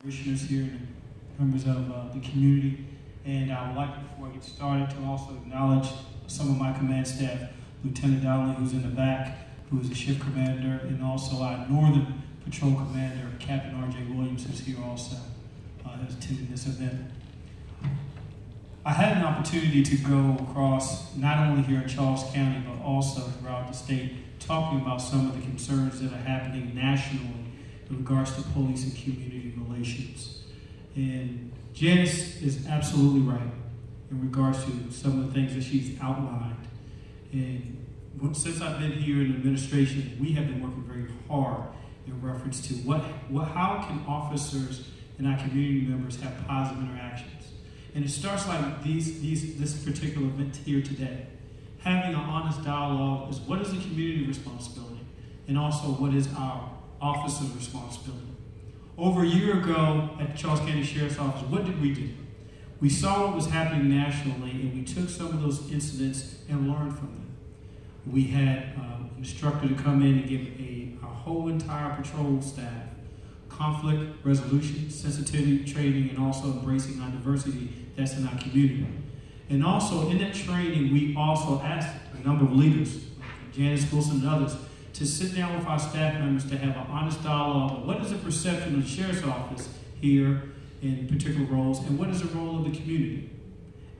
Parishioners here and members of the community. And I would like, before I get started, to also acknowledge some of my command staff, Lieutenant Donnelly, who's in the back, who is the shift commander, and also our Northern Patrol Commander, Captain R.J. Williams, who's here also, who's attending this event. I had an opportunity to go across, not only here in Charles County, but also throughout the state, talking about some of the concerns that are happening nationally in regards to police and community relations. And Janice is absolutely right in regards to some of the things that she's outlined. And since I've been here in administration, we have been working very hard in reference to how can officers and our community members have positive interactions. And it starts like this particular event here today. Having an honest dialogue is what is the community responsibility, and also what is our officer's responsibility. Over a year ago at the Charles County Sheriff's Office, what did we do? We saw what was happening nationally, and we took some of those incidents and learned from them. We had an instructor to come in and give our whole entire patrol staff conflict resolution, sensitivity training, and also embracing our diversity that's in our community. And also in that training, we also asked a number of leaders, like Janice Wilson and others, to sit down with our staff members to have an honest dialogue of what is the perception of the Sheriff's Office here in particular roles, and what is the role of the community.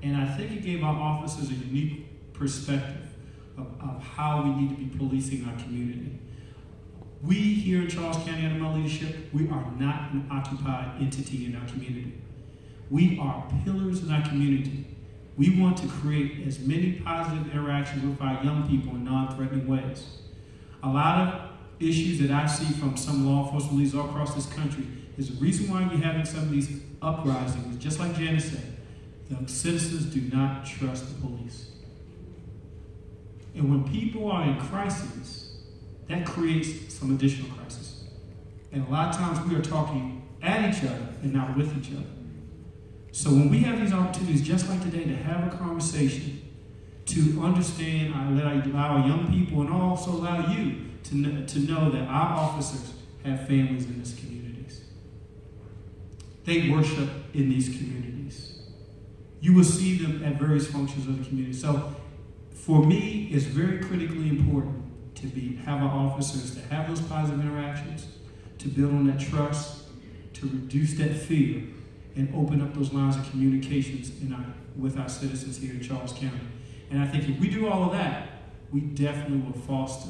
And I think it gave our officers a unique perspective of how we need to be policing our community. We here in Charles County under my leadership, we are not an occupied entity in our community. We are pillars in our community. We want to create as many positive interactions with our young people in non-threatening ways. A lot of issues that I see from some law enforcement leaders all across this country is the reason why you're having some of these uprisings, just like Janice said, the citizens do not trust the police. And when people are in crises, that creates some additional crisis. And a lot of times we are talking at each other and not with each other. So when we have these opportunities, just like today, to have a conversation, to understand, allow our young people and also allow you to know that our officers have families in these communities. They worship in these communities. You will see them at various functions of the community. So for me, it's very critically important to have our officers to have those positive interactions, to build on that trust, to reduce that fear, and open up those lines of communications with our citizens here in Charles County. And I think if we do all of that, we definitely will foster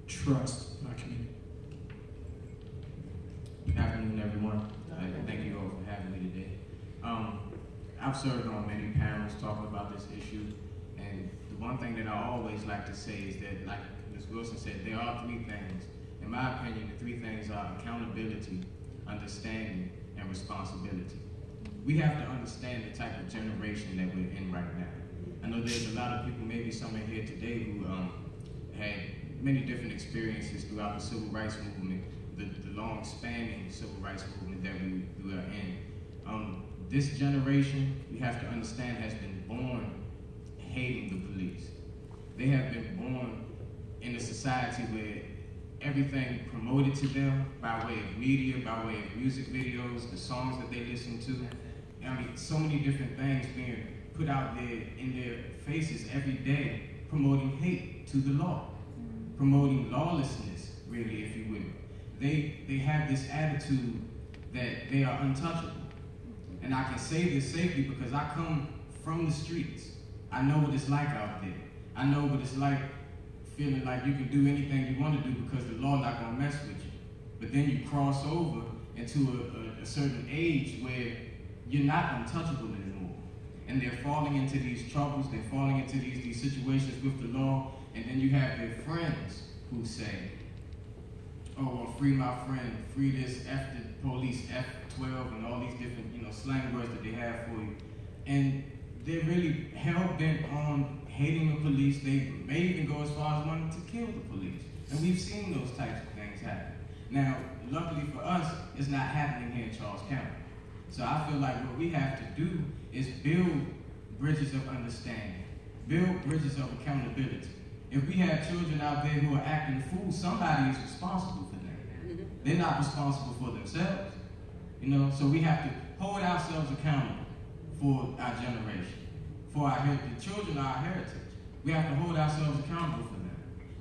trust in our community. Good afternoon, everyone. Thank you all for having me today. I've served on many panels talking about this issue, and the one thing that I always like to say is that, like Ms. Wilson said, there are three things. In my opinion, the three things are accountability, understanding, and responsibility. We have to understand the type of generation that we're in right now. I know there's a lot of people, maybe some in here today, who had many different experiences throughout the civil rights movement, the long-spanning civil rights movement that we are in. This generation, we have to understand, has been born hating the police. They have been born in a society where everything promoted to them by way of media, by way of music videos, the songs that they listen to. I mean, so many different things being put out there in their faces every day, promoting hate to the law, promoting lawlessness, really, if you will. They have this attitude that they are untouchable. And I can say this safely because I come from the streets. I know what it's like out there. I know what it's like feeling like you can do anything you want to do because the law not gonna mess with you. But then you cross over into a certain age where you're not untouchable anymore. And they're falling into these troubles, they're falling into these situations with the law, and then you have their friends who say, oh, well, free my friend, free this, F the police, F12, and all these different, slang words that they have for you. And they're really hell-bent on hating the police. They may even go as far as wanting to kill the police. And we've seen those types of things happen. Now, luckily for us, it's not happening here in Charles County. So I feel like what we have to do is build bridges of understanding, build bridges of accountability. If we have children out there who are acting fools, somebody is responsible for them. They're not responsible for themselves. So we have to hold ourselves accountable for our generation, for our heritage. The children are our heritage. We have to hold ourselves accountable for them.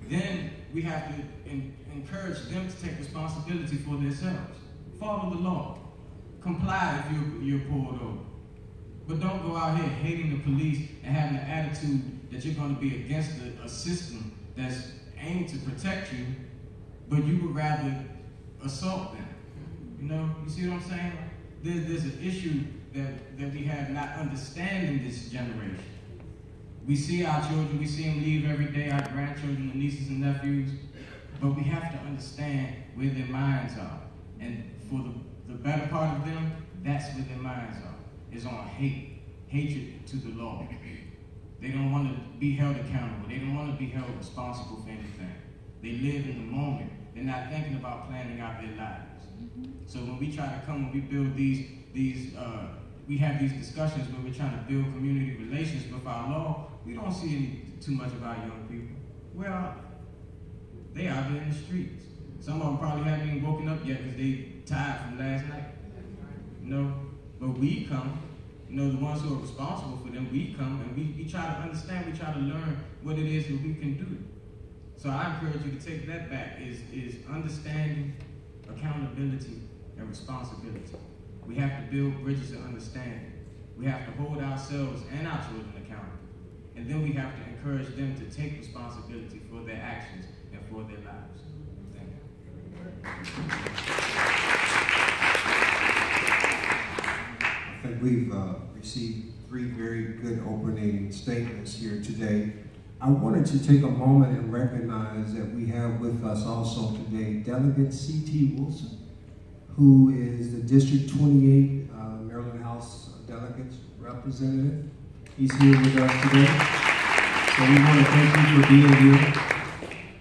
Then we have to encourage them to take responsibility for themselves. Follow the law. Comply if you're pulled over. But don't go out here hating the police and having the attitude that you're going to be against a system that's aimed to protect you, but you would rather assault them. You see what I'm saying? There's an issue that we have not understanding this generation. We see our children, we see them leave every day, our grandchildren, and nieces and nephews, but we have to understand where their minds are. And for the better part of them, that's where their minds are, is on hatred to the law. They don't want to be held accountable. They don't want to be held responsible for anything. They live in the moment. They're not thinking about planning out their lives. So when we try to come and we build we have these discussions where we're trying to build community relations with our law, we don't see too much of our young people. Well, they out there in the streets. Some of them probably haven't even woken up yet because they tired from last night. But we come, the ones who are responsible for them, we come and we try to understand, we try to learn what it is that we can do. So I encourage you to take that back, is understanding, accountability, and responsibility. We have to build bridges of understanding. We have to hold ourselves and our children accountable. And then we have to encourage them to take responsibility for their actions and for their lives. Thank you. I think we've received 3 very good opening statements here today. I wanted to take a moment and recognize that we have with us also today Delegate C.T. Wilson, who is the District 28 Maryland House Delegates Representative. He's here with us today. So we want to thank you for being here.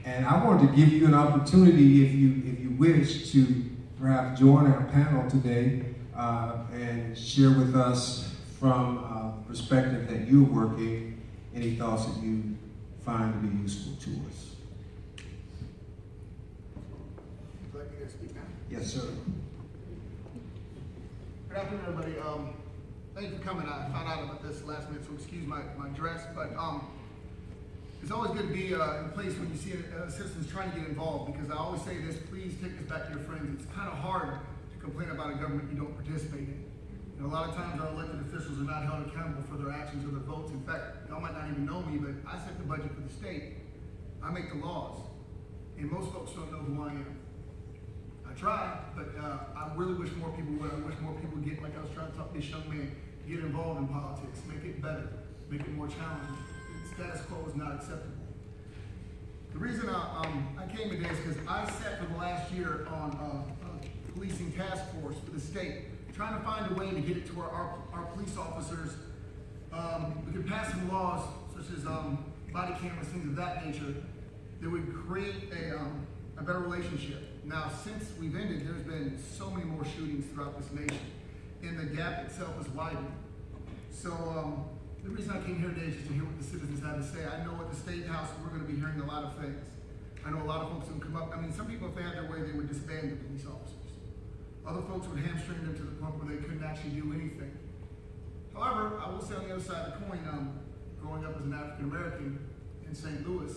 And I wanted to give you an opportunity, if you wish, to perhaps join our panel today and share with us from a perspective that you're working, any thoughts that you find to be useful to us. Would you like me to speak now? Yes, sir. Good afternoon, everybody. Thank you for coming. I found out about this last minute, so excuse my dress, but it's always good to be in a place when you see citizens trying to get involved, because I always say this: please take this back to your friends. It's kind of hard to complain about a government you don't participate in. A lot of times our elected officials are not held accountable for their actions or their votes. In fact, y'all might not even know me, but I set the budget for the state. I make the laws, and most folks don't know who I am. I try, but I really wish more people would. I wish more people get, like I was trying to talk to this young man, get involved in politics, make it better, make it more challenging. Status quo is not acceptable. The reason I came today is because I sat for the last year on a policing task force for the state, trying to find a way to get it to where our police officers, we could pass some laws such as body cameras, things of that nature, that would create a better relationship. Now, since we've ended, there's been so many more shootings throughout this nation, and the gap itself is widening. So the reason I came here today is just to hear what the citizens have to say. I know at the State House, we're going to be hearing a lot of things. I know a lot of folks who come up. I mean, some people, if they had their way, they would disband the police officers. Other folks would hamstring them to the point where they couldn't actually do anything. However, I will say on the other side of the coin, growing up as an African American in St. Louis,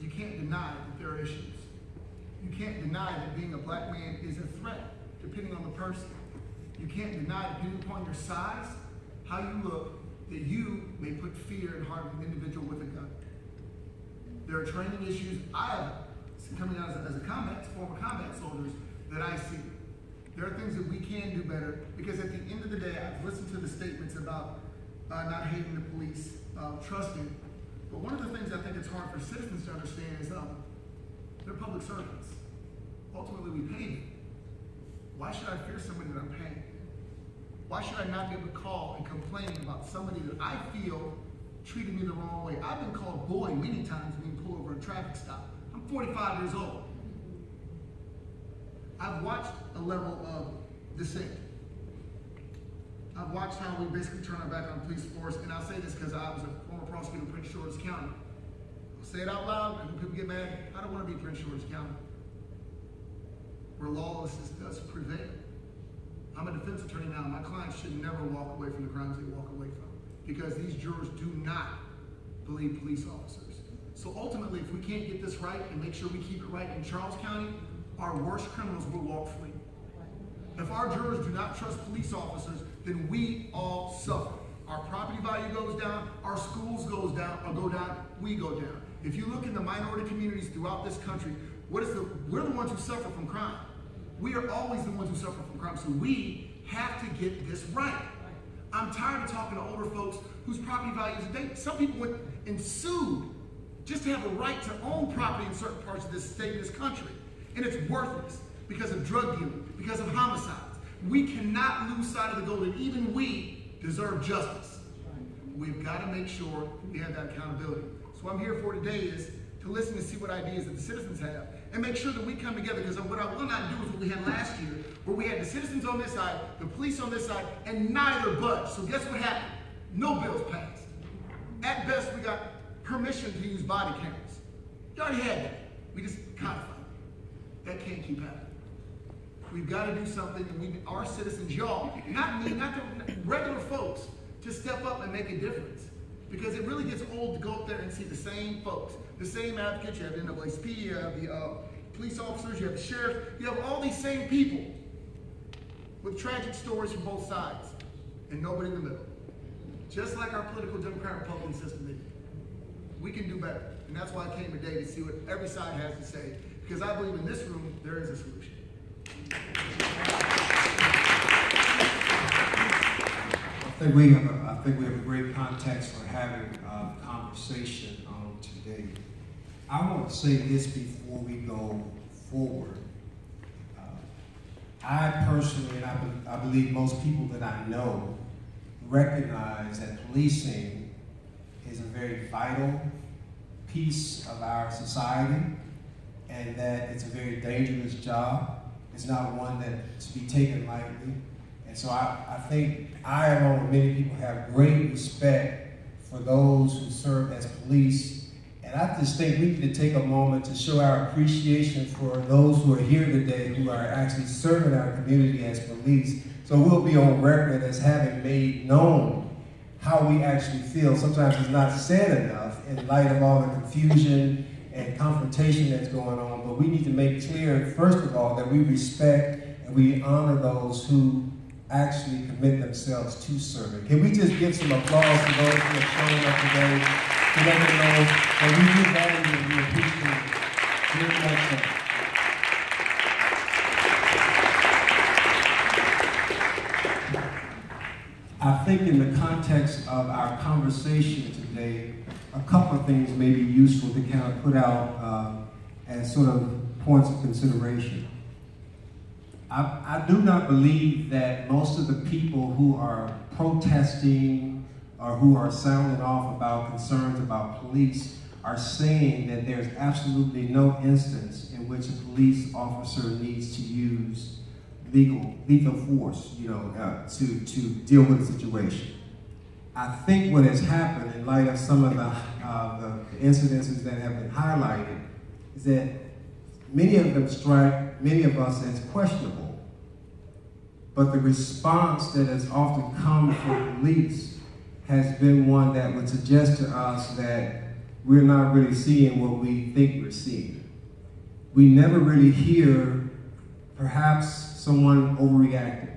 you can't deny that there are issues. You can't deny that being a black man is a threat, depending on the person. You can't deny, depending upon your size, how you look, that you may put fear in the heart of an individual with a gun. There are training issues I have, coming out as a former combat soldiers, that I see. There are things that we can do better, because at the end of the day, I've listened to the statements about not hating the police, trusting. But one of the things I think it's hard for citizens to understand is they're public servants. Ultimately, we pay them. Why should I fear somebody that I'm paying? Why should I not be able to call and complain about somebody that I feel treated me the wrong way? I've been called boy many times being pulled over a traffic stop. I'm 45 years old. I've watched a level of dissent. I've watched how we basically turn our back on the police force, and I'll say this because I was a former prosecutor in Prince George's County. I'll say it out loud, and when people get mad, I don't want to be Prince George's County, where lawlessness does prevail. I'm a defense attorney now. My clients should never walk away from the crimes they walk away from, because these jurors do not believe police officers. So ultimately, if we can't get this right and make sure we keep it right in Charles County, our worst criminals will walk free. If our jurors do not trust police officers, then we all suffer. Our property value goes down, our schools go down, we go down. If you look in the minority communities throughout this country, we're the ones who suffer from crime. We are always the ones who suffer from crime, so we have to get this right. I'm tired of talking to older folks whose property values, some people went and sued just to have a right to own property in certain parts of this state, this country. And it's worthless because of drug dealing, because of homicides. We cannot lose sight of the goal that even we deserve justice. We've got to make sure we have that accountability. So what I'm here for today is to listen and see what ideas that the citizens have and make sure that we come together, because what I will not do is what we had last year, where we had the citizens on this side, the police on this side, and neither budged. So guess what happened? No bills passed. At best, we got permission to use body cameras. You already had that. We just codified it. That can't keep happening. We've got to do something, and our citizens, y'all, not me, not the regular folks, to step up and make a difference. Because it really gets old to go up there and see the same folks, the same advocates. You have the NAACP, you have the police officers, you have the sheriff, you have all these same people with tragic stories from both sides, and nobody in the middle. Just like our political Democrat Republican system is. We can do better. And that's why I came today, to see what every side has to say. Because I believe in this room, there is a solution. I think we have a great context for having a conversation today. I want to say this before we go forward. I personally, and I believe most people that I know, recognize that policing is a very vital piece of our society, and that it's a very dangerous job. It's not one that to be taken lightly. And so I think I, along with many people, have great respect for those who serve as police. And I just think we need to take a moment to show our appreciation for those who are here today, who are actually serving our community as police. So we'll be on record as having made known how we actually feel. Sometimes it's not said enough in light of all the confusion and confrontation that's going on. But we need to make clear, first of all, that we respect and we honor those who actually commit themselves to serving. Can we just give some applause to those who have shown up today to let them know that we do value and we appreciate very much. I think in the context of our conversation today, a couple of things may be useful to kind of put out as sort of points of consideration. I do not believe that most of the people who are protesting or who are sounding off about concerns about police are saying that there's absolutely no instance in which a police officer needs to use lethal force, to deal with the situation. I think what has happened in light of some of the incidences that have been highlighted is that many of them strike many of us as questionable. But the response that has often come from police has been one that would suggest to us that we're not really seeing what we think we're seeing. We never really hear perhaps someone overreacting.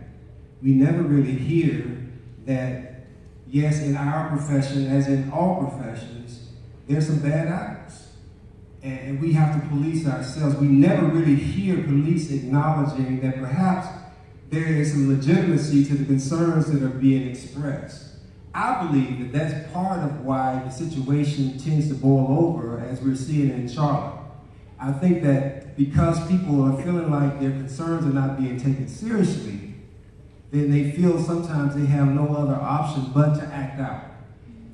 We never really hear that, yes, in our profession, as in all professions, there's some bad actors. And we have to police ourselves. We never really hear police acknowledging that perhaps there is some legitimacy to the concerns that are being expressed. I believe that that's part of why the situation tends to boil over as we're seeing in Charlotte. I think that because people are feeling like their concerns are not being taken seriously, then they feel sometimes they have no other option but to act out.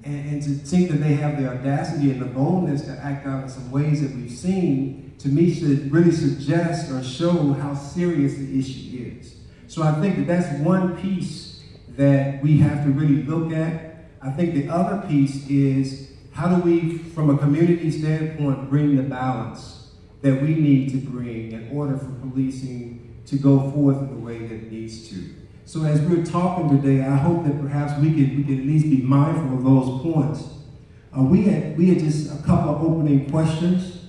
And to think that they have the audacity and the boldness to act out in some ways that we've seen, to me, should really suggest or show how serious the issue is. So I think that that's one piece that we have to really look at. I think the other piece is, how do we, from a community standpoint, bring the balance that we need to bring in order for policing to go forth in the way that it needs to. So as we're talking today, I hope that perhaps we can at least be mindful of those points. We had just a couple of opening questions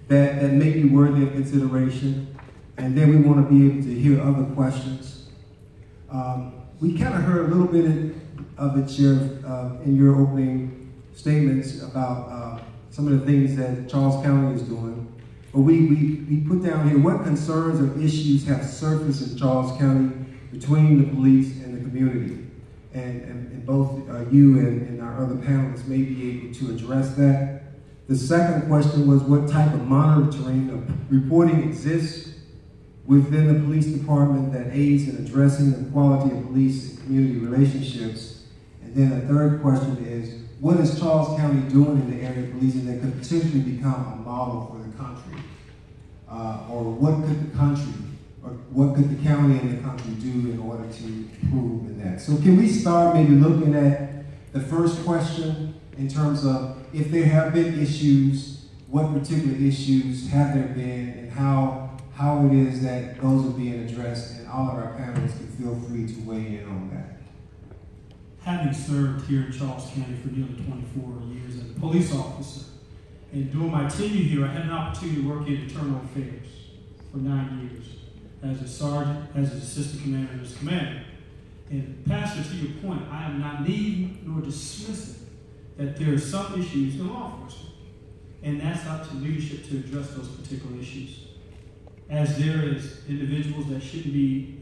that may be worthy of consideration, and then we want to be able to hear other questions. We kind of heard a little bit of it, Sheriff, in your opening statements about some of the things that Charles County is doing. But we put down here, what concerns or issues have surfaced in Charles County between the police and the community? And both you and our other panelists may be able to address that. The second question was, what type of monitoring or reporting exists within the police department that aids in addressing the quality of police and community relationships? And then the third question is, what is Charles County doing in the area of policing that could potentially become a model for the country? Or what could the country, or what could the county and the country do in order to improve in that? So can we start maybe looking at the first question in terms of if there have been issues, what particular issues have there been, and how it is that those are being addressed, and all of our panelists can feel free to weigh in on that. Having served here in Charles County for nearly 24 years as a police officer, and during my tenure here, I had an opportunity to work in internal affairs for 9 years as a sergeant, as an assistant commander, and as commander. And Pastor, to your point, I am not naive nor dismissive that there are some issues in law enforcement, and that's up to leadership to address those particular issues. As there is individuals that shouldn't be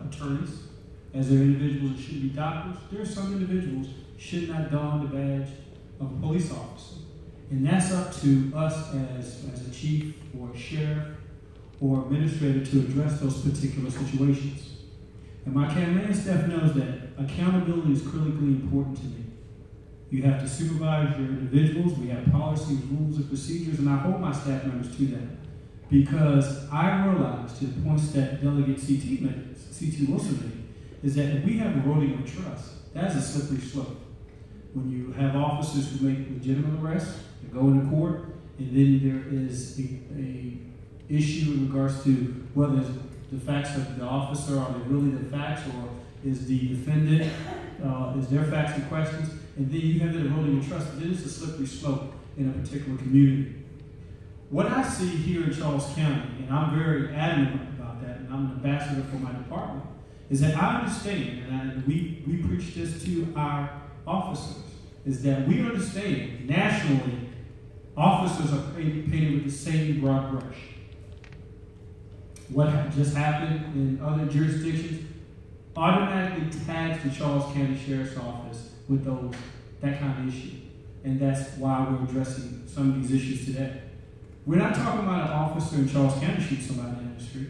attorneys, as there are individuals that shouldn't be doctors, there are some individuals should not don the badge of a police officer. And that's up to us as a chief or a sheriff or administrator to address those particular situations. And my command staff knows that accountability is critically important to me. You have to supervise your individuals. We have policies, rules, and procedures, and I hold my staff members to that. Because I realize, to the points that Delegate C.T. Wilson made, is that if we have eroding of trust, that is a slippery slope. When you have officers who make legitimate arrests, they go into court, and then there is a issue in regards to whether the facts of the officer, are they really the facts, or is the defendant, is their facts and questions, and then you have that eroding of trust, and then it's a slippery slope in a particular community. What I see here in Charles County, and I'm very adamant about that, and I'm an ambassador for my department, is that I understand, and we preach this to our officers, is that we understand nationally, officers are painted with the same broad brush. What just happened in other jurisdictions automatically tags the Charles County Sheriff's Office with that kind of issue. And that's why we're addressing some of these issues today. We're not talking about an officer in Charles County shooting somebody in the street.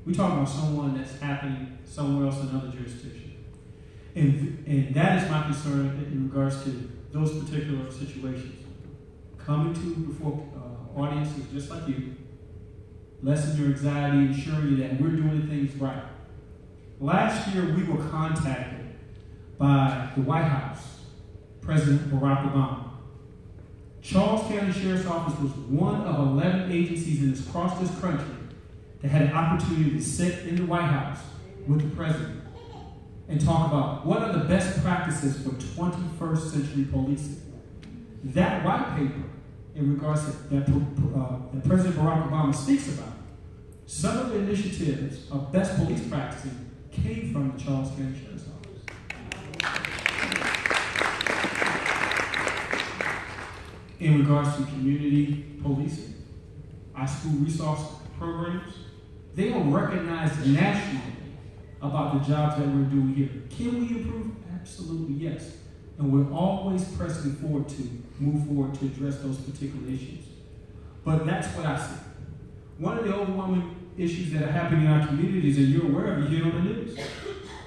We're talking about someone that's happening somewhere else in another jurisdiction. And that is my concern in regards to those particular situations. Coming to before audiences just like you, lessen your anxiety, ensuring you that we're doing things right. Last year, we were contacted by the White House, President Barack Obama. Charles County Sheriff's Office was one of 11 agencies across this country that had an opportunity to sit in the White House with the President and talk about what are the best practices for 21st century policing. That white paper, in regards to that President Barack Obama speaks about, some of the initiatives of best police practicing came from the Charles County Sheriff's Office. In regards to community policing, our school resource programs, they are recognized nationally about the jobs that we're doing here. Can we improve? Absolutely, yes. And we're always pressing forward to move forward to address those particular issues. But that's what I see. One of the overwhelming issues that are happening in our communities, and you're aware of, you hear on the news,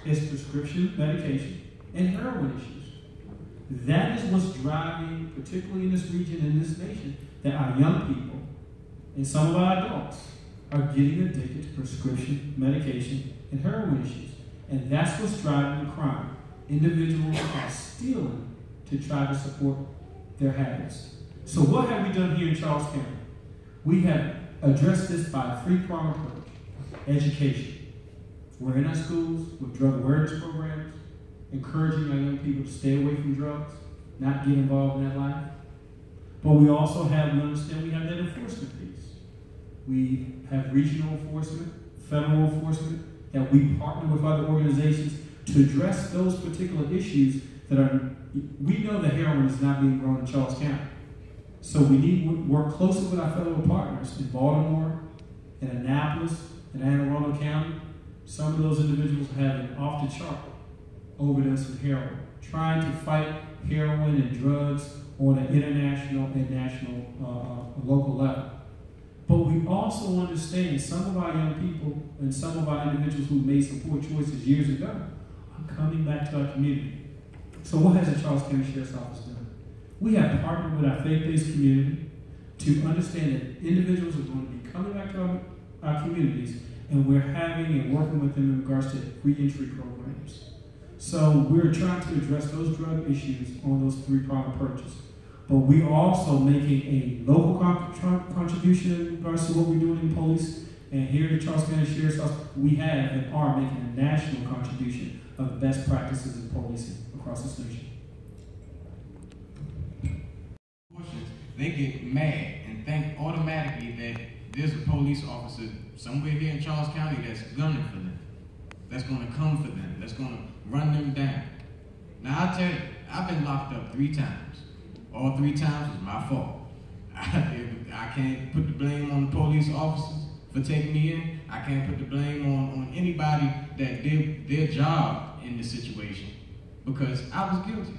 is prescription medication and heroin issues. That is what's driving, particularly in this region, in this nation, that our young people and some of our adults are getting addicted to prescription medication and heroin issues. And that's what's driving the crime. Individuals are stealing to try to support their habits. So what have we done here in Charles County? We have addressed this by a three-pronged approach. Education. We're in our schools with drug awareness programs, encouraging our young people to stay away from drugs, not get involved in that life. But we also have, we understand we have that enforcement piece. We have regional enforcement, federal enforcement, that we partner with other organizations to address those particular issues that are, we know that heroin is not being grown in Charles County. So we need to work closely with our federal partners in Baltimore, in Annapolis, in Anne Arundel County. Some of those individuals have an off-the-chart overdose of heroin, trying to fight heroin and drugs on an international and national, local level. But we also understand some of our young people and some of our individuals who made some poor choices years ago are coming back to our community. So what has the Charles County Sheriff's Office done? We have partnered with our faith-based community to understand that individuals are going to be coming back to our communities, and we're having and working with them in regards to reentry programs. So we're trying to address those drug issues on those three-pronged approaches. But we're also making a local contribution in regards to what we're doing in police. And here at the Charles County Sheriff's Office, we have and are making a national contribution of best practices in policing across this nation. They get mad and think automatically that there's a police officer somewhere here in Charles County that's gunning for them, that's going to come for them, that's going to run them down. Now, I tell you, I've been locked up 3 times. All 3 times was my fault. I can't put the blame on the police officers for taking me in. I can't put the blame on anybody that did their job in the situation, because I was guilty.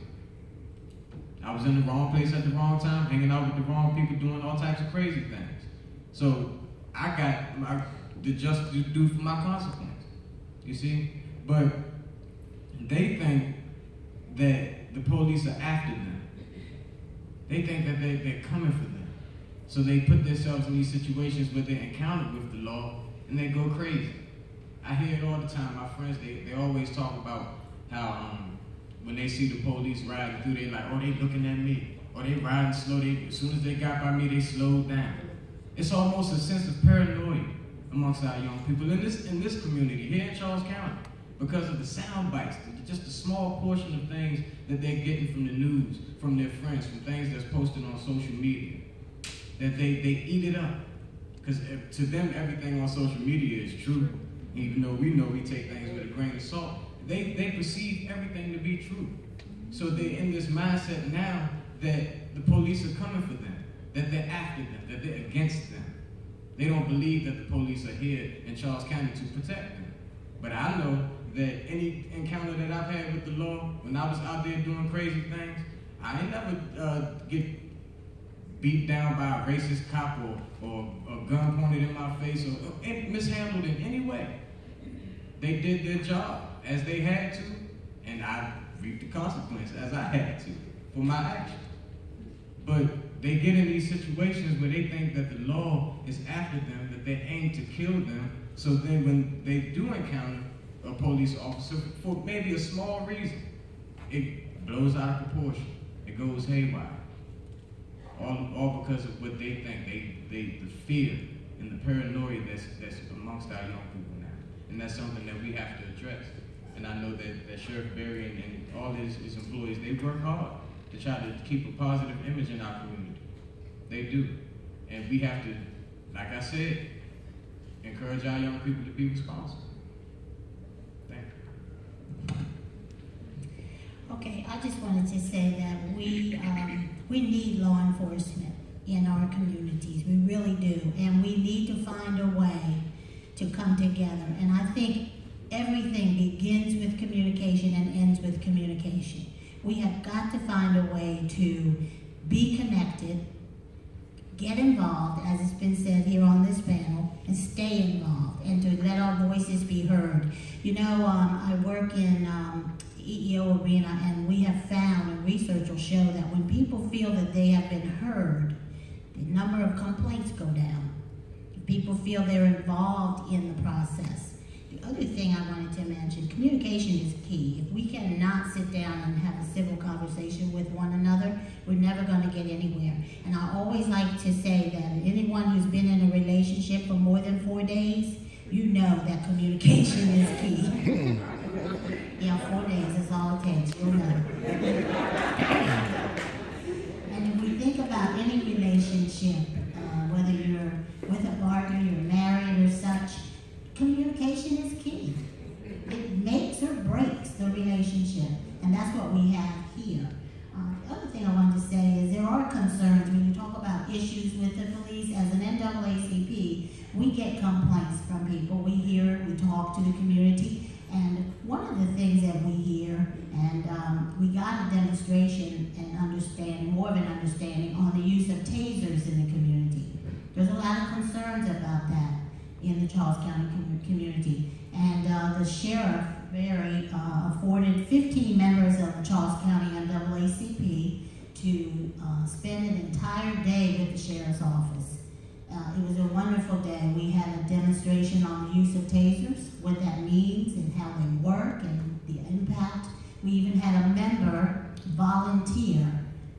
I was in the wrong place at the wrong time, hanging out with the wrong people, doing all types of crazy things. So I got the just due for my consequence, you see? But they think that the police are after them. They think that they're coming for them. So they put themselves in these situations where they encounter with the law and they go crazy. I hear it all the time. My friends, they always talk about how when they see the police riding through, they like, oh, they looking at me. Or they riding slow. As soon as they got by me, they slowed down. It's almost a sense of paranoia amongst our young people in this community here in Charles County, because of the sound bites, just a small portion of things that they're getting from the news, from their friends, from things that's posted on social media, that they eat it up. Because to them, everything on social media is true. Even though we take things with a grain of salt, they perceive everything to be true. So they're in this mindset now that the police are coming for them, that they're after them, that they're against them. They don't believe that the police are here in Charles County to protect them. But I know that any encounter that I've had with the law, when I was out there doing crazy things, I ain't never get beat down by a racist cop or a gun pointed in my face or mishandled in any way. They did their job as they had to, and I reaped the consequence as I had to for my actions. But they get in these situations where they think that the law is after them, that they aim to kill them. So then when they do encounter a police officer for maybe a small reason, it blows out of proportion. It goes haywire. All because of what they think, the fear and the paranoia that's amongst our young people now. And that's something that we have to address. And I know that Sheriff Berry and all his employees, they work hard to try to keep a positive image in our community. They do. And we have to, like I said, encourage our young people to be responsible. Thank you. Okay, I just wanted to say that we need law enforcement in our communities. We really do. And we need to find a way to come together. And I think everything begins with communication and ends with communication. We have got to find a way to be connected, get involved, as it's been said here on this panel, and stay involved, and to let our voices be heard. You know, I work in EEO arena, and we have found, and research will show that when people feel that they have been heard, the number of complaints go down. People feel they're involved in the process. The other thing I wanted to mention, communication is key. If we cannot sit down and have a civil conversation with one another, we're never going to get anywhere. And I always like to say that anyone who's been in a relationship for more than 4 days, you know that communication is key. Yeah, 4 days is all it takes, you'll know. And if we think about any relationship, whether you're with a partner, you're married or such, communication is key. It makes or breaks the relationship, and that's what we have here. The other thing I wanted to say is there are concerns when you talk about issues with the police. As an NAACP, we get complaints from people. We hear, we talk to the community, and one of the things that we hear, and we got a demonstration and understanding, more of an understanding on the use of tasers in the community. There's a lot of concerns about that in the Charles County community. And the sheriff, Barry, afforded 15 members of the Charles County NAACP to spend an entire day with the sheriff's office. It was a wonderful day. We had a demonstration on the use of tasers, what that means and how they work and the impact. We even had a member volunteer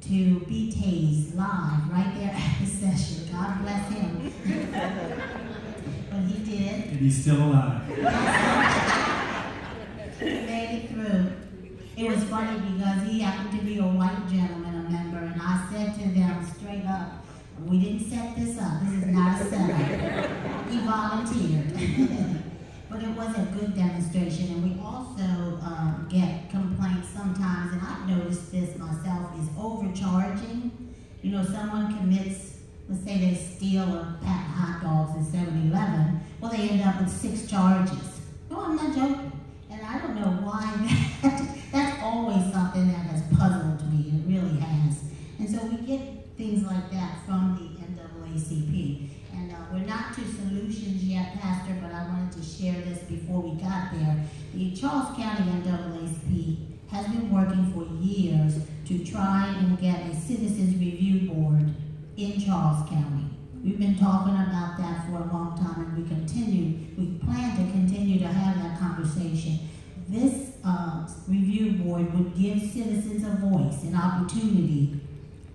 to be tased live right there at the session. God bless him. But he did. And he's still alive. He made it through. It was funny because he happened to be a white gentleman, a member, and I said to them straight up, we didn't set this up. This is not a setup. He volunteered. But it was a good demonstration, and we also get complaints sometimes, and I've noticed this myself, is overcharging. You know, someone commits, let's say they steal a pack of hot dogs at 7-Eleven, well, they end up with 6 charges. No, I'm not joking. And I don't know why that's always something that has puzzled me. It really has. And so we get things like that from the NAACP. And we're not to solutions yet, Pastor, but I wanted to share this before we got there. The Charles County NAACP has been working for years to try and get a citizens review board in Charles County. We've been talking about that for a long time, and we plan to continue to have that conversation. This review board would give citizens a voice, an opportunity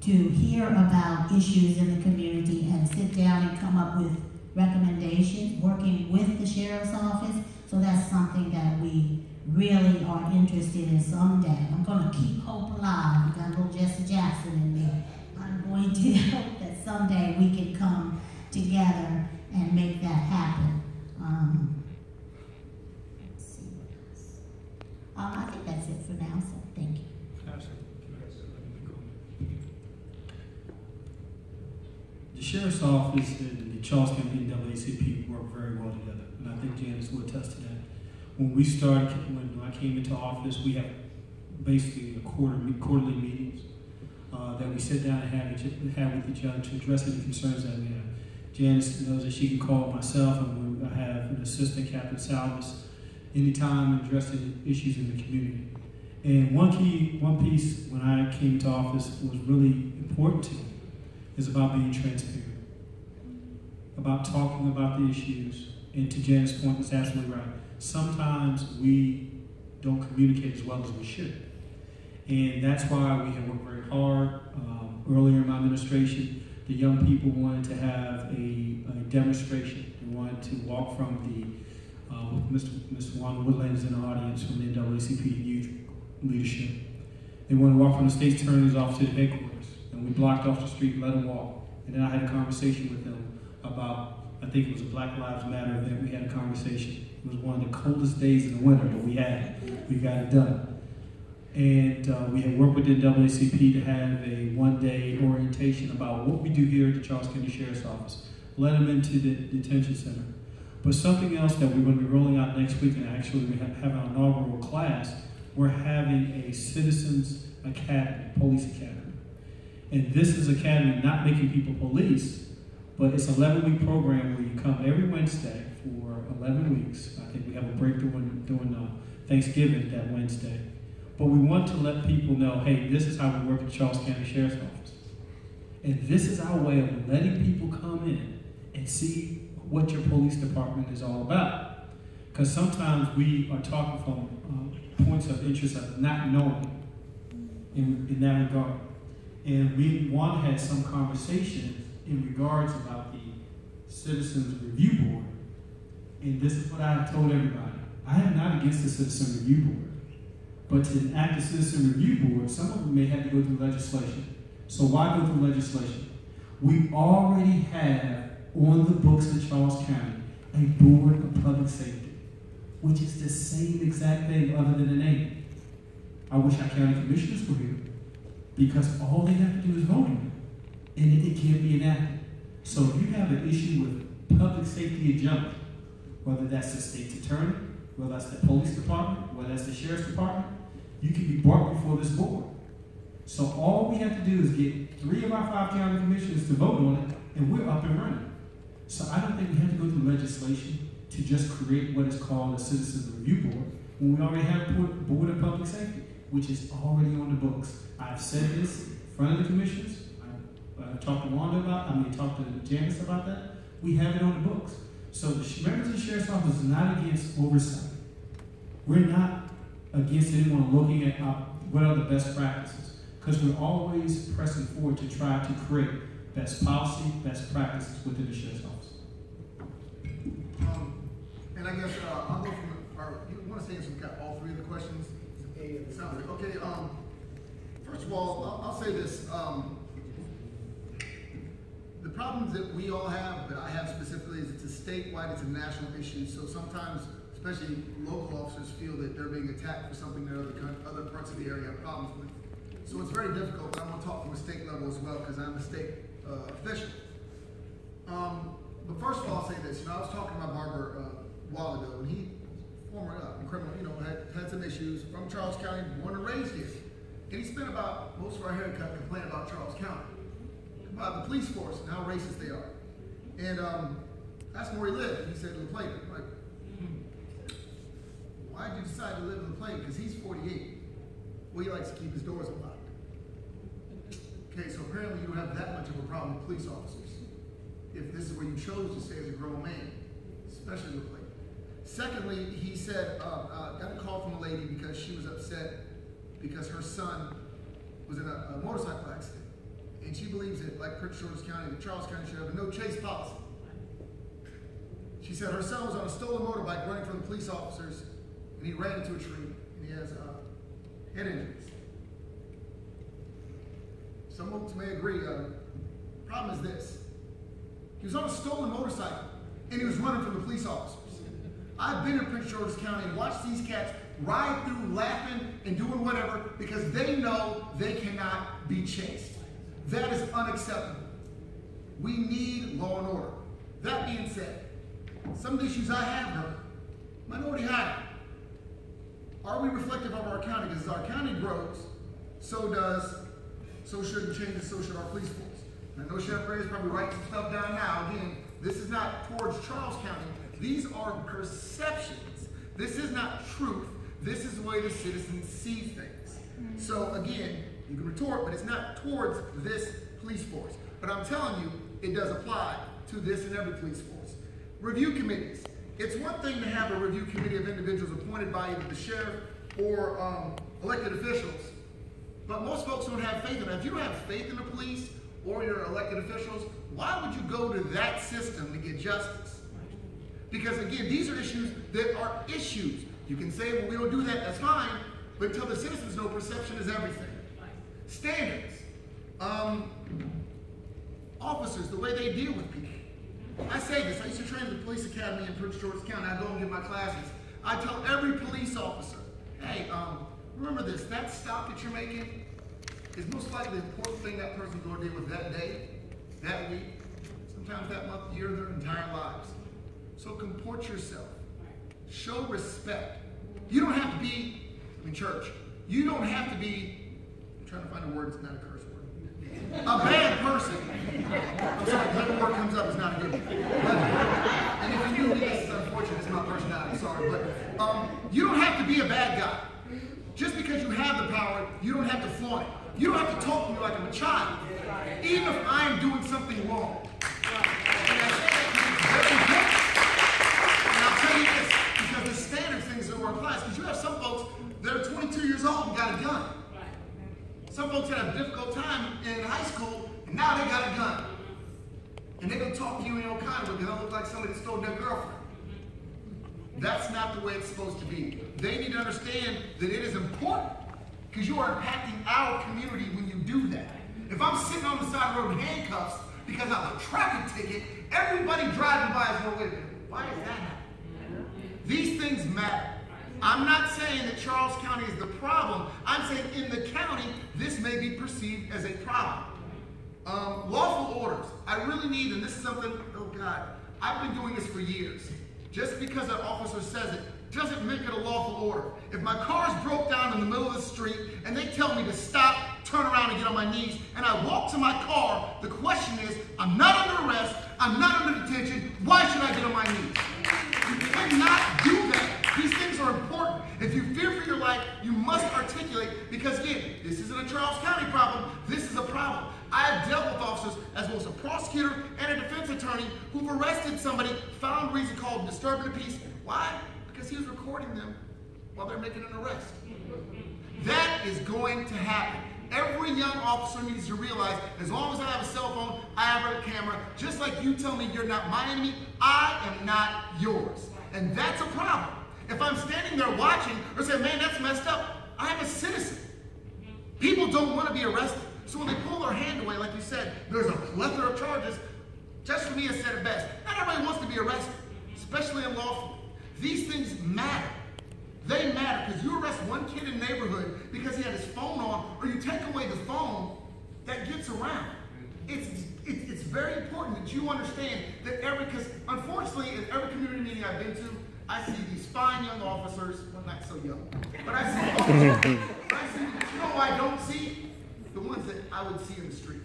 to hear about issues in the community and sit down and come up with recommendations, working with the sheriff's office. So that's something that we really are interested in someday. I'm going to keep hope alive. We got a little Jesse Jackson in there. I'm going to hope that someday we can come together and make that happen. Let's see what else. I think that's it for now, so thank you. The Sheriff's Office and the Charles County NAACP work very well together, and I think Janice will attest to that. When I came into office, we have basically quarterly meetings that we sit down and have with each other to address any concerns that we have. Janice knows that she can call myself, and I have an assistant, Captain Salvis, anytime addressing issues in the community. And one piece when I came to office was really important to me is about being transparent, about talking about the issues. And to Janice's point, it's absolutely right. Sometimes we don't communicate as well as we should. And that's why we have worked very hard. Earlier in my administration, the young people wanted to have a demonstration. They wanted to walk from Mr. Juan Woodland is in the audience from the NAACP Youth Leadership. They wanted to walk from the State's Attorney's Office to the headquarters. And we blocked off the street and let them walk. And then I had a conversation with them about, I think it was a Black Lives Matter event. We had a conversation. It was one of the coldest days in the winter, but we got it done. And we had worked with the NAACP to have a one-day orientation about what we do here at the Charles County Sheriff's Office. Let them into the detention center. But something else that we're going to be rolling out next week, and actually we have our inaugural class, we're having a Citizens Academy, Police Academy. And this is academy not making people police, but it's an 11-week program where you come every Wednesday for 11 weeks. I think we have a break during Thanksgiving that Wednesday. But we want to let people know, hey, this is how we work at the Charles County Sheriff's Office. And this is our way of letting people come in and see what your police department is all about. Because sometimes we are talking from points of interest of not knowing in that regard. And we had some conversation in regards about the Citizens Review Board. and this is what I have told everybody. I am not against the Citizen Review Board. But to enact a Citizen Review Board, some of them may have to go through legislation. So why go through legislation? We already have on the books in Charles County a Board of Public Safety, which is the same exact thing other than the name. I wish our county commissioners were here, because all they have to do is vote on it, and it can't be enacted. So if you have an issue with public safety in general, whether that's the state's attorney, whether that's the police department, whether that's the sheriff's department, you can be brought before this board. So all we have to do is get 3 of our 5 county commissioners to vote on it, and we're up and running. So I don't think we have to go through legislation to just create what is called a Citizens Review Board, when we already have a Board of Public Safety, which is already on the books. I've said this in front of the commissioners. I've talked to Wanda talked to Janice about that. We have it on the books. So the members of the Sheriff's Office is not against oversight. We're not against anyone looking at what are the best practices, because we're always pressing forward to try to create best policy, best practices within the Sheriff's Office. And I guess I'll go from, you want to say we've got all 3 of the questions? Sounds like, okay, first of all, I'll say this, the problems that we all have, but I have specifically, is it's a statewide, it's a national issue, so sometimes, especially local officers, feel that they're being attacked for something that other parts of the area have problems with. So it's very difficult, but I'm going to talk from a state level as well, because I'm a state official. But first of all, I'll say this, I was talking to my barber a while ago, and he, former criminal, had some issues from Charles County, born and raised here. And he spent about most of our haircut complaining about Charles County, about the police force and how racist they are. And asked him where he lived, and he said, La Plata. I'm like, why did you decide to live in La Plata? Because he's 48. Well, he likes to keep his doors unlocked. Okay, so apparently you don't have that much of a problem with police officers, if this is where you chose to stay as a grown man, especially La Plata. Secondly, he said, got a call from a lady because she was upset because her son was in a motorcycle accident. And she believes that, like Prince George's County, that Charles County should have a no-chase policy. She said her son was on a stolen motorbike running from the police officers, and he ran into a tree, and he has head injuries. Some folks may agree. Problem is this. He was on a stolen motorcycle, and he was running from the police officers. I've been in Prince George's County and watched these cats ride through laughing and doing whatever because they know they cannot be chased. That is unacceptable. We need law and order. That being said, some of the issues I have heard, minority hiring. Are we reflective of our county? Because as our county grows, so should the changes, so should our police force. And I know Sheriff Gray is probably writing some stuff down now. Again, this is not towards Charles County. These are perceptions. This is not truth. This is the way the citizens see things. So again, you can retort, but it's not towards this police force. But I'm telling you, it does apply to this and every police force. Review committees. It's one thing to have a review committee of individuals appointed by either the sheriff or elected officials, but most folks don't have faith in it. If you don't have faith in the police or your elected officials, why would you go to that system to get justice? Because again, these are issues that are issues. You can say, well, we don't do that, that's fine, but until the citizens know, perception is everything. Standards. Officers, the way they deal with people. I say this, I used to train at the police academy in Prince George's County. I go and give my classes. I tell every police officer, hey, remember this, that stop that you're making is most likely the important thing that person's going to deal with that day, that week, sometimes that month, year, their entire lives. So comport yourself. Show respect. You don't have to be, church, you don't have to be, I'm trying to find a word that's not a curse word, a bad person. I'm sorry, whatever word comes up is not a good one. And if you do this, it's unfortunate, it's my personality, sorry. But you don't have to be a bad guy. Just because you have the power, you don't have to flaunt it. You don't have to talk to me like I'm a child, even if I'm doing something wrong. And I say that because it's very important. And I'll tell you this, because the standard things that were applied, because you have some folks that are 22 years old and got a gun. Some folks that have a difficult time in high school, and now they got a gun. And they're going to talk to you in all kind of way, because they look like somebody that stole their girlfriend. That's not the way it's supposed to be. They need to understand that it is important because you are impacting our community when you do that. If I'm sitting on the side of the road in handcuffs because I have a traffic ticket, everybody driving by is going, wait a minute, why is that happening? These things matter. I'm not saying that Charles County is the problem. I'm saying in the county, this may be perceived as a problem. Lawful orders. I really need, and this is something, oh God, I've been doing this for years. Just because an officer says it doesn't make it a lawful order. If my car's broke down in the middle of the street and they tell me to stop, turn around and get on my knees, and I walk to my car, the question is, I'm not under arrest, I'm not under detention, why should I get on my knees? You cannot do that. These things are important. If you fear for your life, you must articulate, because again, this isn't a Charles County problem, this is a problem. I have dealt with officers, as well as a prosecutor and a defense attorney, who've arrested somebody, found reason called disturbing the peace. Why? Because he was recording them while they're making an arrest. That is going to happen. Every young officer needs to realize, as long as I have a cell phone, I have a camera, just like you tell me you're not my enemy, I am not yours. And that's a problem. If I'm standing there watching or saying, man, that's messed up, I'm a citizen. People don't want to be arrested. So when they pull their hand away, like you said, there's a plethora of charges. Judge Familia said it best. Not everybody wants to be arrested, especially unlawfully. These things matter. They matter, because you arrest one kid in the neighborhood because he had his phone on, or you take away the phone, that gets around. It's very important that you understand that because unfortunately, in every community meeting I've been to, I see these fine young officers, well, not so young, but I see, you know who I don't see? The ones that I would see in the street.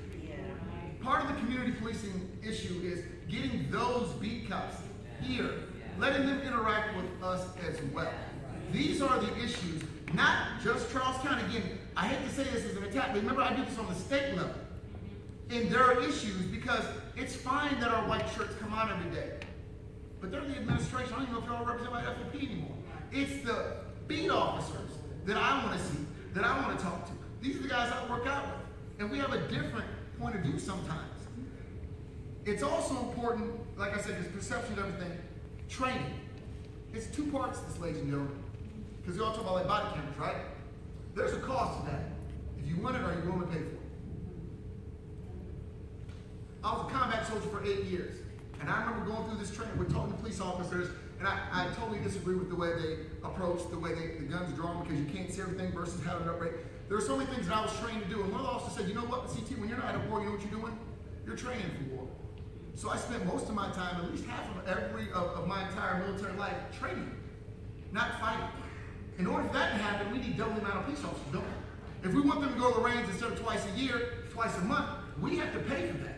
Part of the community policing issue is getting those beat cops here, letting them interact with us as well. These are the issues, not just Charles County. Again, I hate to say this as an attack, but remember I do this on the state level. And there are issues, because it's fine that our white shirts come out every day, but they're the administration. I don't even know if y'all represent my FOP anymore. It's the beat officers that I want to see, that I want to talk to. These are the guys I work out with. And we have a different point of view sometimes. It's also important, like I said, there's perception of everything. Training. It's two parts to this, ladies and gentlemen. Because you all talk about like body cameras, right? There's a cost to that. If you want it, are you willing to pay for it? I was a combat soldier for 8 years. And I remember going through this training, we're talking to police officers, and I totally disagree with the way they approach, the way the guns drawn, because you can't see everything versus how to operate. There are so many things that I was trained to do, and one of the officers said, you know what, CT, when you're not at war, you know what you're doing? You're training for war. So I spent most of my time, at least half of my entire military life, training, not fighting. In order for that to happen, we need double the amount of police officers, don't we? If we want them to go to the range instead of twice a year, twice a month, we have to pay for that.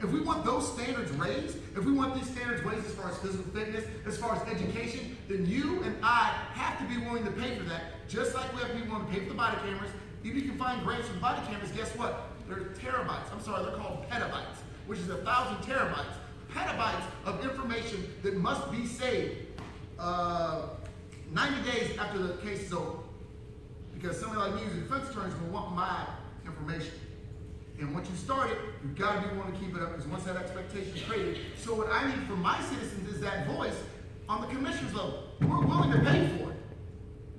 If we want those standards raised, if we want these standards raised as far as physical fitness, as far as education, then you and I have to be willing to pay for that, just like we have to be willing to pay for the body cameras. If you can find grants for the body cameras, guess what? They're terabytes. I'm sorry, they're called petabytes, which is 1,000 terabytes. Petabytes of information that must be saved 90 days after the case is over. Because somebody like me who's a defense attorney is going to want my information. And once you start it, you've got to be willing to keep it up, because once that expectation is created. So what I need from my citizens is that voice on the commissioner's level. We're willing to pay for it.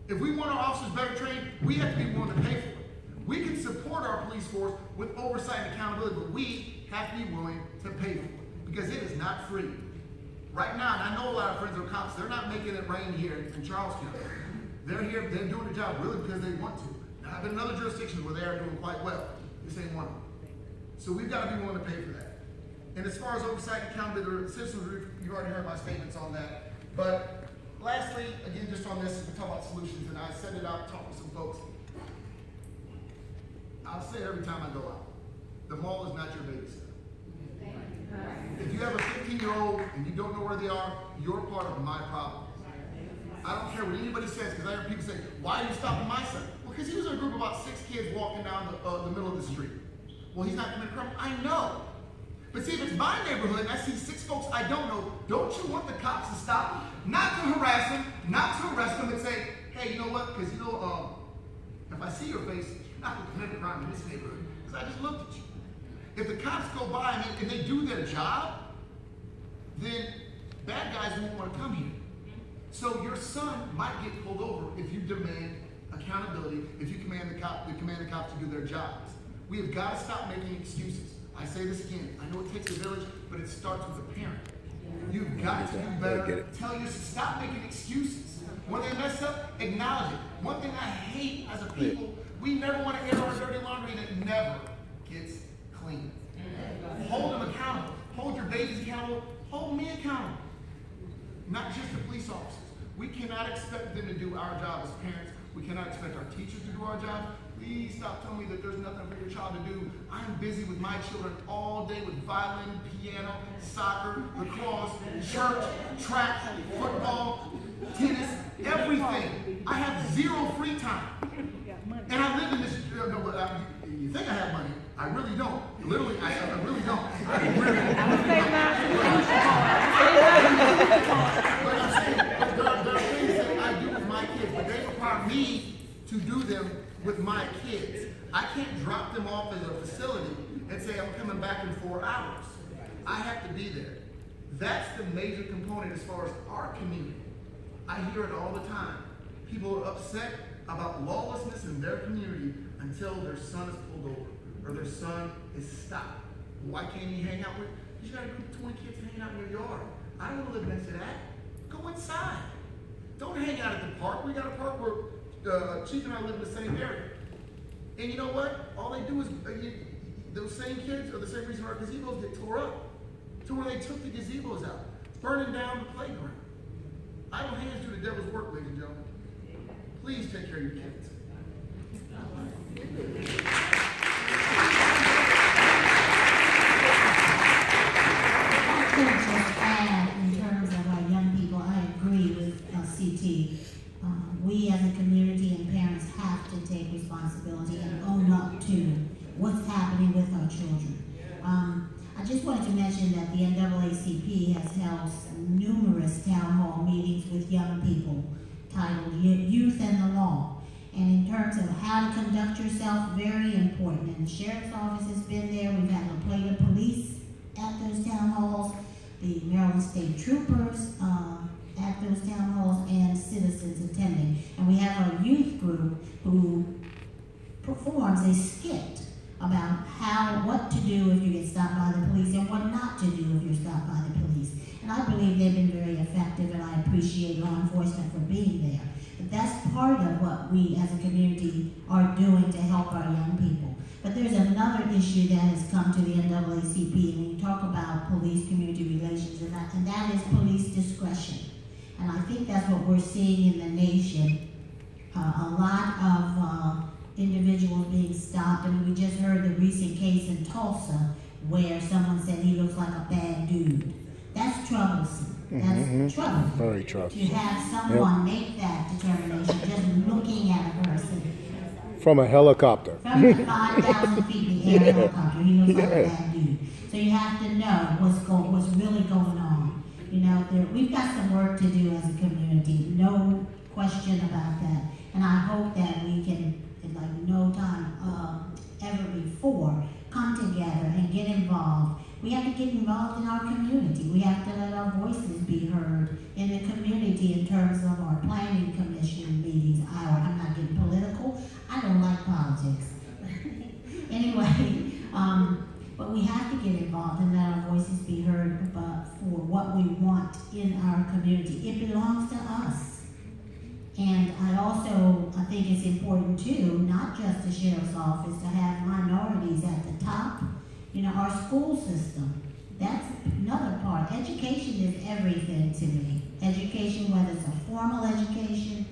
If we want our officers better trained, we have to be willing to pay for it. We can support our police force with oversight and accountability, but we have to be willing to pay for it, because it is not free. Right now, and I know a lot of friends are cops, they're not making it rain here in Charles County. They're here, they're doing the job really because they want to. Now, I've been in other jurisdictions where they are doing quite well. This ain't one of them. So we've got to be willing to pay for that. And as far as oversight and accountability, the citizens, you already heard my statements on that. But lastly, again, just on this, we talk about solutions, and I set it out, talk to some folks. I'll say it every time I go out. The mall is not your babysitter. If you have a 15-year-old and you don't know where they are, you're part of my problem. I don't care what anybody says, because I hear people say, why are you stopping my son? Well, because he was in a group of about 6 kids walking down the middle of the street. Well, he's not committing a crime. I know. But see, if it's my neighborhood and I see 6 folks I don't know, don't you want the cops to stop them? Not to harass them, not to arrest them and say, hey, you know what? Because, you know, if I see your face, you're not going to commit a crime in this neighborhood, because I just looked at you. If the cops go by and they do their job, then bad guys won't want to come here. So your son might get pulled over if you demand accountability, if you command the cops to do their jobs. We have got to stop making excuses. I say this again. I know it takes a village, but it starts with a parent. You've got to do better. Tell your stop making excuses. When they mess up, acknowledge it. One thing I hate as a people, we never want to air our dirty laundry that never gets clean. Hold them accountable. Hold your babies accountable. Hold me accountable. Not just the police officers. We cannot expect them to do our job as parents. We cannot expect our teachers to do our job. Please stop telling me that there's nothing for your child to do. I'm busy with my children all day with violin, piano, soccer, lacrosse, church, track, football, tennis, everything. I have zero free time. And I live in this, you think I have money. I really don't. Literally, I really don't. I really don't. But I'm saying, there are things that I do with my kids, but they require me to do them with my kids. I can't drop them off at a facility and say I'm coming back in 4 hours. I have to be there. That's the major component as far as our community. I hear it all the time. People are upset about lawlessness in their community until their son is pulled over or their son is stopped. Why can't he hang out with? You got a group of 20 kids hanging out in your yard. I don't want to live next to that. Go inside. Don't hang out at the park. We got a park where Chief and I live in the same area. And you know what? All they do is, those same kids are the same reason our gazebos get tore up. To where they took the gazebos out, burning down the playground. Idle hands do the devil's work, ladies and gentlemen. Please take care of your kids. In terms of our young people, I agree with CT. We as a community and parents have to take responsibility and own up to what's happening with our children. I just wanted to mention that the NAACP has held numerous town hall meetings with young people titled Youth and the Law. And in terms of how to conduct yourself, very important. And the sheriff's office has been there. We've had to play the police at those town halls, the Maryland State Troopers at those town halls, and citizens attending. And we have a youth group who performs a skit about what to do if you get stopped by the police and what not to do if you're stopped by the police. And I believe they've been very effective, and I appreciate law enforcement for being there. But that's part of what we as a community are doing to help our young people. But there's another issue that has come to the NAACP, and when you talk about police-community relations, and that is police discretion. And I think that's what we're seeing in the nation. A lot of individuals being stopped. I mean, we just heard the recent case in Tulsa where someone said he looks like a bad dude. That's troublesome. That's troublesome. Very troublesome. To have someone make that determination just looking at a person. From a helicopter. From 5,000 feet in the air helicopter, he looks like a bad dude. So you have to know what's really going on. You know, we've got some work to do as a community, no question about that. And I hope that we can, like no time ever before, come together and get involved. We have to get involved in our community. We have to let our voices be heard in the community in terms of our planning commission meetings. I'm not getting political. I don't like politics. Anyway, but we have to get involved and let our voices be heard for what we want in our community. It belongs to us. And I think it's important too, not just the sheriff's office, to have minorities at the top. You know, our school system, that's another part. Education is everything to me. Education, whether it's a formal education,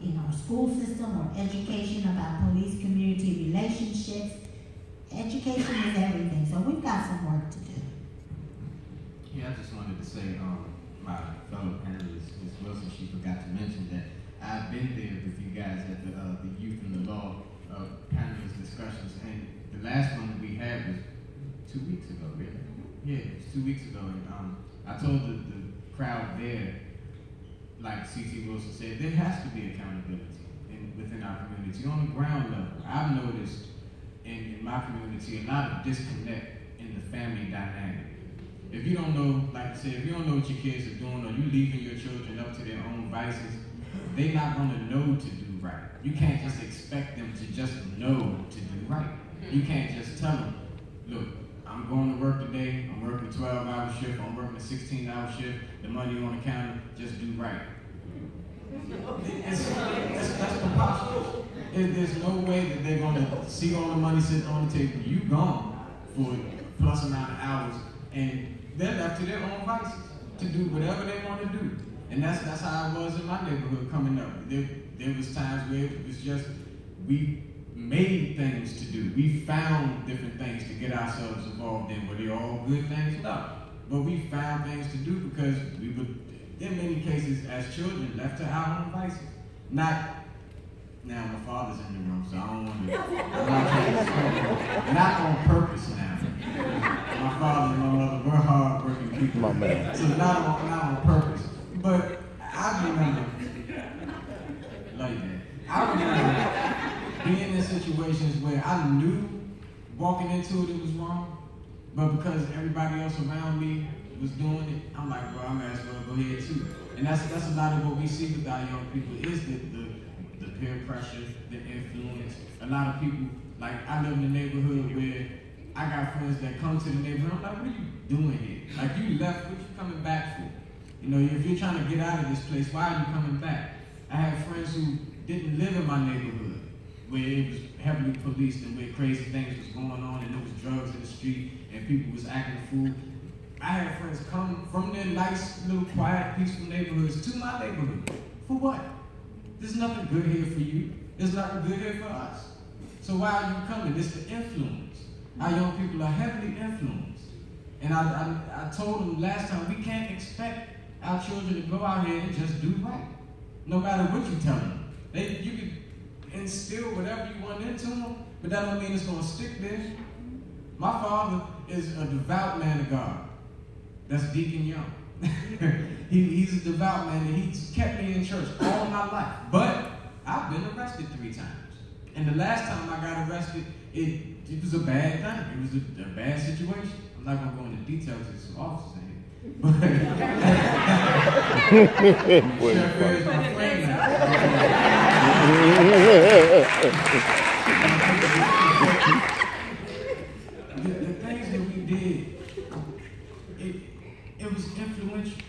in our school system, or education about police-community relationships. Education is everything, so we've got some work to do. Yeah, I just wanted to say, my fellow panelist, Ms. Wilson, she forgot to mention that I've been there with you guys at the Youth and the Law panelist discussions, and the last one that we had was 2 weeks ago, really. Yeah, it was 2 weeks ago, and I told the crowd there, like C.T. Wilson said, there has to be accountability within our community. On the ground level, I've noticed in my community a lot of disconnect in the family dynamic. If you don't know, like I said, if you don't know what your kids are doing, or you leaving your children up to their own vices, they're not going to know to do right. You can't just expect them to just know to do right. You can't just tell them, look, I'm going to work today, I'm working a 12-hour shift, I'm working a 16-hour shift, the money on the counter, just do right. That's preposterous. There's no way that they're going to see all the money sitting on the table, you gone for plus amount of hours, and they're left to their own vices to do whatever they want to do. And that's how I was in my neighborhood coming up. There was times where it was just, we made things to do. We found different things to get ourselves involved in. Were they all good things? No. But we found things to do because we were, in many cases, as children, left to our own vices. Now my father's in the room, so I don't want to, not on purpose now. My father and my mother were hard-working people. My man. So not on purpose. But I remember, like that, I remember being in situations where I knew walking into it was wrong, but because everybody else around me was doing it, I'm like, well, I might as well go ahead too. And that's a lot of what we see with our young people is the peer pressure, the influence. A lot of people, like I live in a neighborhood where I got friends that come to the neighborhood, I'm like, what are you doing here? Like you left, what you coming back for? You know, if you're trying to get out of this place, why are you coming back? I had friends who didn't live in my neighborhood, where it was heavily policed and where crazy things was going on and there was drugs in the street and people was acting a fool. I had friends come from their nice, little, quiet, peaceful neighborhoods to my neighborhood. For what? There's nothing good here for you. There's nothing good here for us. So why are you coming? It's the influence. Our young people are heavily influenced. And I told them last time, we can't expect our children to go out here and just do right. No matter what you tell them. You can instill whatever you want into them, but that don't mean it's going to stick there. My father is a devout man of God. That's Deacon Young. He's a devout man, and he's kept me in church all my life. But I've been arrested 3 times. And the last time I got arrested, it was a bad thing. It was a bad situation. I'm not going to go into details because some officers in here. But Sheriff is my friend now. The things that we did, it was influential.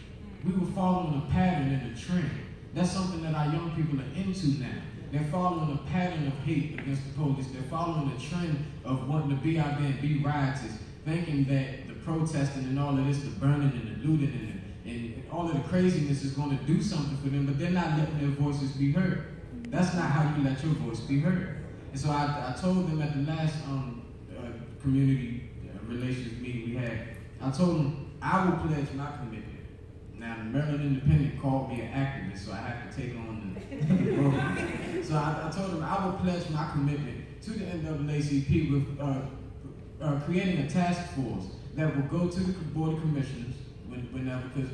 We were following a pattern and a trend. That's something that our young people are into now. They're following a pattern of hate against the police. They're following a trend of wanting to be out there and be riotous, thinking that the protesting and all of this, the burning and the looting and all of the craziness is going to do something for them, but they're not letting their voices be heard. That's not how you let your voice be heard. And so I told them at the last community relations meeting we had, I told them I will pledge my commitment. Now, the Maryland Independent called me an activist, so I have to take on the program. So I told them I will pledge my commitment to the NAACP with creating a task force that will go to the Board of Commissioners whenever, because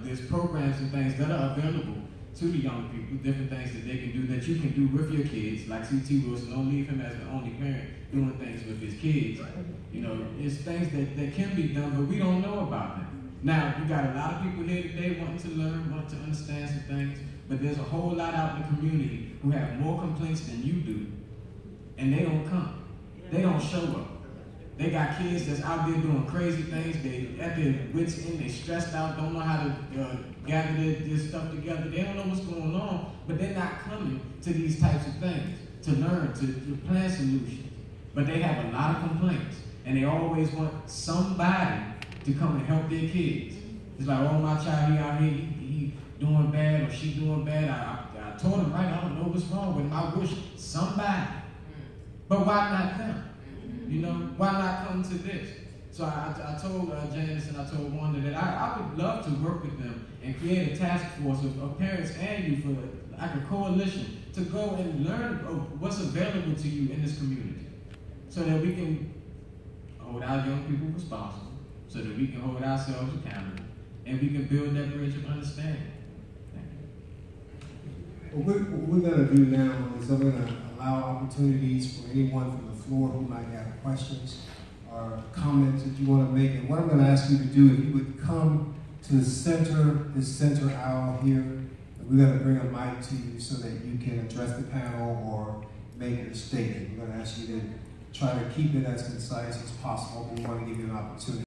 there's programs and things that are available to the young people, different things that they can do that you can do with your kids, like C.T. Wilson. Don't leave him as the only parent doing things with his kids. You know, it's things that can be done, but we don't know about them. Now, we got a lot of people here today wanting to learn, wanting to understand some things, but there's a whole lot out in the community who have more complaints than you do, and they don't come. They don't show up. They got kids that's out there doing crazy things. They at their wits' end, they stressed out, don't know how to gather their stuff together. They don't know what's going on, but they're not coming to these types of things to learn, to plan solutions. But they have a lot of complaints, and they always want somebody to come and help their kids. It's like, oh, my child, he out here, he doing bad or she doing bad. I told him, right, I don't know what's wrong with him. I wish somebody. But why not them? You know, why not come to this? So I told Janice and I told Wanda that I would love to work with them and create a task force of parents and youth, like a coalition, to go and learn what's available to you in this community so that we can hold our young people responsible, so that we can hold ourselves accountable, and we can build that bridge of understanding. What we're going to do now is I'm going to allow opportunities for anyone from the floor who might have questions or comments that you want to make. And what I'm going to ask you to do, if you would come to the center, this center aisle here, we're going to bring a mic to you so that you can address the panel or make your statement. We're going to ask you to try to keep it as concise as possible. We want to give you an opportunity.